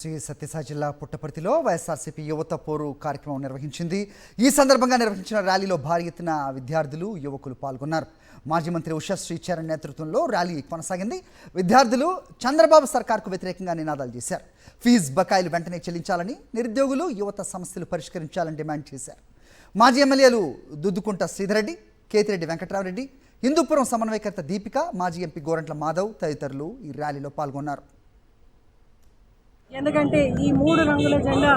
శ్రీ సత్యసాయి జిల్లా పుట్టపర్తిలో వైఎస్ఆర్సీపీ యువత పోరు కార్యక్రమం నిర్వహించింది. ఈ సందర్భంగా నిర్వహించిన ర్యాలీలో భారీ ఎత్తున విద్యార్థులు, యువకులు పాల్గొన్నారు. మాజీ మంత్రి ఉషా శ్రీచరణ్ నేతృత్వంలో ర్యాలీ కొనసాగింది. విద్యార్థులు చంద్రబాబు సర్కార్కు వ్యతిరేకంగా నినాదాలు చేశారు. ఫీజు బకాయిలు వెంటనే చెల్లించాలని, నిరుద్యోగులు, యువత సమస్యలు పరిష్కరించాలని డిమాండ్ చేశారు. మాజీ ఎమ్మెల్యేలు దుద్దుకుంట శ్రీధర్రెడ్డి, కేతిరెడ్డి వెంకట్రామరెడ్డి, హిందూపురం సమన్వయకర్త దీపిక, మాజీ ఎంపీ గోరంట్ల మాధవ్ తదితరులు ఈ ర్యాలీలో పాల్గొన్నారు. ఎందుకంటే ఈ 3 రంగుల జెండా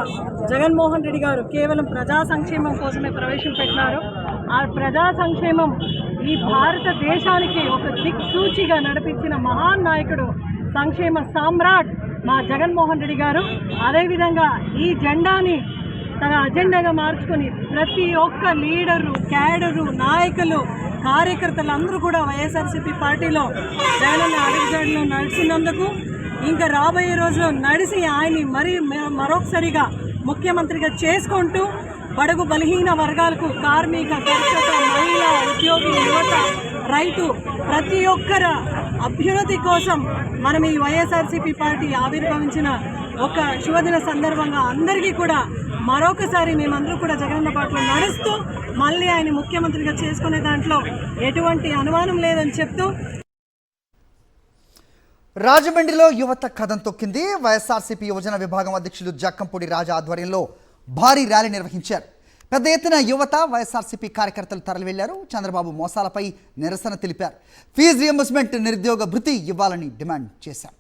జగన్మోహన్ రెడ్డి గారు కేవలం ప్రజా సంక్షేమం కోసమే ప్రవేశపెట్టినారు. ఆ ప్రజా సంక్షేమం ఈ భారతదేశానికి ఒక దిక్సూచిగా నడిపించిన మహాన్ నాయకుడు, సంక్షేమ సామ్రాట్ మా జగన్మోహన్ రెడ్డి గారు. అదేవిధంగా ఈ జెండాని తన అజెండాగా మార్చుకొని ప్రతి ఒక్క లీడరు, క్యాడరు, నాయకులు, కార్యకర్తలు అందరూ కూడా వైఎస్ఆర్సీపీ పార్టీలో జగనన్న అడుగుజాడలో నడిచినందుకు, ఇంకా రాబోయే రోజుల్లో నడిచి ఆయన్ని మరొకసారిగా ముఖ్యమంత్రిగా చేసుకుంటూ బడుగు బలహీన వర్గాలకు, కార్మిక, కర్షక, మహిళ, ఉద్యోగి, యువత, రైతు ప్రతి ఒక్కర అభ్యున్నతి కోసం మనం ఈ వైఎస్ఆర్సీపీ పార్టీ ఆవిర్భవించిన ఒక శుభదిన సందర్భంగా అందరికీ కూడా మరొకసారి మేమందరూ కూడా జగనన్న బాటలో నడుస్తూ మళ్ళీ ఆయన ముఖ్యమంత్రిగా చేసుకునే దాంట్లో ఎటువంటి అనుమానం లేదని చెప్తూ రాజమండ్రిలో యువత కథం తొక్కింది. వైఎస్ఆర్సీపీ యువజన విభాగం అధ్యక్షులు జక్కంపూడి రాజా ఆధ్వర్యంలో భారీ ర్యాలీ నిర్వహించారు. పెద్ద ఎత్తున యువత, వైఎస్ఆర్సీపీ కార్యకర్తలు తరలి వెళ్లారు. చంద్రబాబు మోసాలపై నిరసన తెలిపారు. ఫీజు రియంబర్స్మెంట్, నిరుద్యోగ భృతి ఇవ్వాలని డిమాండ్ చేశారు.